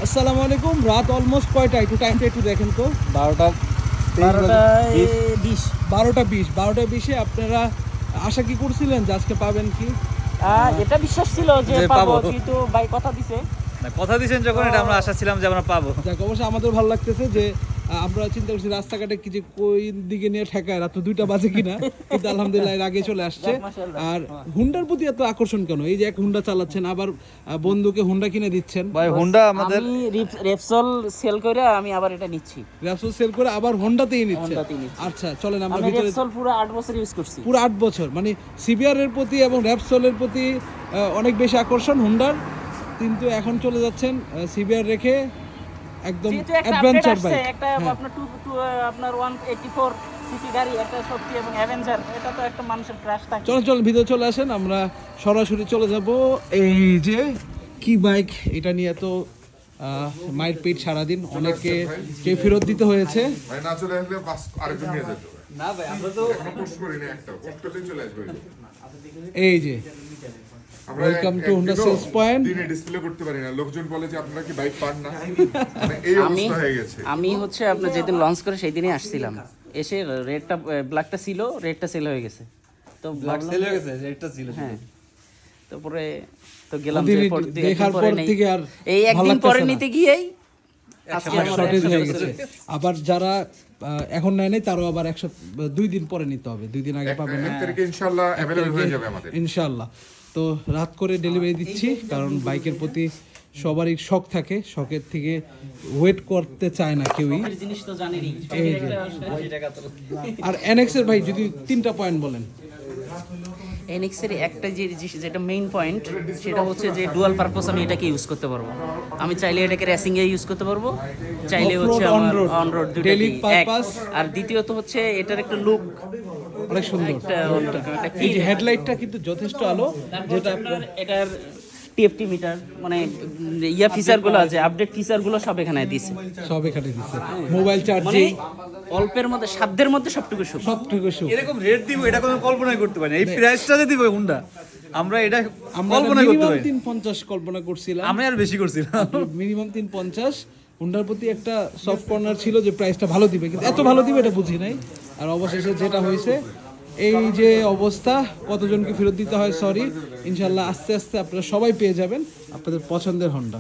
আসসালামু আলাইকুম। রাত অলমোস্ট কয়টা? একটু টাইমটা একটু দেখেন তো। 12:20 আপনারা আশা কি করছিলেন যে আজকে পাবেন কি? এটা বিশ্বাস ছিল যে যে পাবো, পাবো। কিন্তু ভাই কথা দিছে। না, কথা দিয়েছেন যখন, এটা আমরা আশা ছিলাম যে আমরা পাবো। যাক, অবশ্যই আমাদের ভালো লাগতেছে যে আমরা চিন্তা করছি রাস্তাঘাটে কি যে কোই দিকে নিয়ে ঠেকায়, রাত 2টা বাজে কিনা, কিন্তু আলহামদুলিল্লাহ এর আগে চলে আসছে। যাক, মাশাআল্লাহ। আর হুন্ডার প্রতি এত আকর্ষণ কেন? এই যে এক হুন্ডা চালাচ্ছেন, আবার বন্ধুকে হুন্ডা কিনে দিচ্ছেন, ভাই হুন্ডা আমাদের আমি রেপসল সেল করে আমি আবার এটা নিচ্ছি। র্যাপসোল সেল করে আবার হোন্ডাতেই নিচ্ছেন। হোন্ডাতেই নিচ্ছি। আচ্ছা, চলেন আমরা আমি ভিতরে। রেপসল পুরো 8 বছর ইউজ করছি। পুরো 8 বছর, মানে সিবিআর এর প্রতি এবং র্যাপসোলের প্রতি অনেক বেশি আকর্ষণ হুন্ডার, কিন্তু এখন চলে যাচ্ছেন সিবিআর রেখে একদম যেহেতু একটা অ্যাডভেঞ্চার আপডেট আসছে, বাইক। একটা আপনার আপনার 184 সিসি গাড়ি, একটা সত্যি এবং অ্যাভেঞ্জার, এটা তো একটা মানুষের ক্রাশ থাকে। চলেন ভিতরে চলে আসেন, আমরা সরাসরি চলে যাব। এই যে কি বাইক, এটা নিয়ে তো মাইর পিট সারাদিন, অনেকে কে ফেরত দিতে হয়েছে। ভাই না চলে আসলে বাস আরেকজন নিয়ে যেতে হবে। না ভাই, আমরা তো এখনো পোস্ট করিনি একটা, পোস্টটাতেই চলে আসবে। এই যে আমরা welcome to Honda sales point. দিনে ডিসপ্লে করতে পারি না, লোকজন বলে যে আপনারা কি বাইক পান না, মানে এই অবস্থা হয়ে গেছে। আমি হচ্ছে আপনার যেদিন লঞ্চ করে সেই দিনই আসছিলাম, এসে রেডটা ব্ল্যাকটা ছিল, রেডটা সেল হয়ে গেছে। তো ব্ল্যাক ভাবলাম সেল যে- হয়ে গেছে, এটা ছিল হ্যাঁ, তারপরে তো গেলাম ওদিনই যে একদিন দেখার পরে পর নেই। থেকে আর এই ভালো একদিন পরে লাগতেছে না। নিতে গিয়েই আজকে আমার শর্টেজ হয়ে 100 গেছে। আবার যারা এখন নেয় নাই তারও আবার 2 দিন পরে নিতে হবে, 2 দিন আগে পাবেন না। 1 তারিখে ইনশাআল্লাহ অ্যাভেলেবল হয়ে যাবে আমাদের। ইনশাআল্লাহ। তো রাত করে ডেলিভারি দিচ্ছি, কারণ বাইকের প্রতি সবারই শখ থাকে, শখের থেকে ওয়েট করতে চায় না কেউই। এই জিনিস তো জানেনই। এই যে। আর এনএক্স এর ভাই যদি 3টা পয়েন্ট বলেন। এনএক্সের একটা যেটা মেইন পয়েন্ট, সেটা হচ্ছে যে ডুয়াল পারপাস আমি এটাকে ইউজ করতে পারবো। আমি চাইলে এটাকে রেসিং এ ইউজ করতে পারবো, চাইলে Off-road, হচ্ছে আমার on-road, অন রোড daily দুটোই এক। purpose। আর দ্বিতীয়ত হচ্ছে এটার একটা লুক, অনেক সুন্দর। একটা এই যে হেডলাইটটা কিন্তু যথেষ্ট আলো, যেটা আপনার এটার টিএফটি মিটার, মানে ফিচারগুলো আছে, আপডেট ফিচারগুলো সব এখানে দিছে। সব এখানে দিচ্ছে। মোবাইল মানে চার্জিং অল্পের মধ্যে, সাধ্যের মধ্যে সবটুকু সুখ। সবটুকু সুখ। এরকম রেট দিব, এটা কোনো কল্পনাই করতে পারি না। এই প্রাইসটা যে দিব হুন্ডা, আমরা এটা আমরা কল্পনা করতে মিনিমাম পারি না। 350 কল্পনা করছিলাম, আমরা আর বেশি করছিলাম। মিনিমাম 350। হুন্ডার প্রতি একটা সফট কর্নার ছিল যে প্রাইসটা ভালো দিবে, কিন্তু এত ভালো দিবে এটা বুঝি নাই। আর অবশেষে যেটা হয়েছে, এই যে অবস্থা, কতজনকে ফেরত দিতে হয় সরি, ইনশাল্লাহ আস্তে আস্তে আপনারা সবাই পেয়ে যাবেন আপনাদের পছন্দের হন্ডা।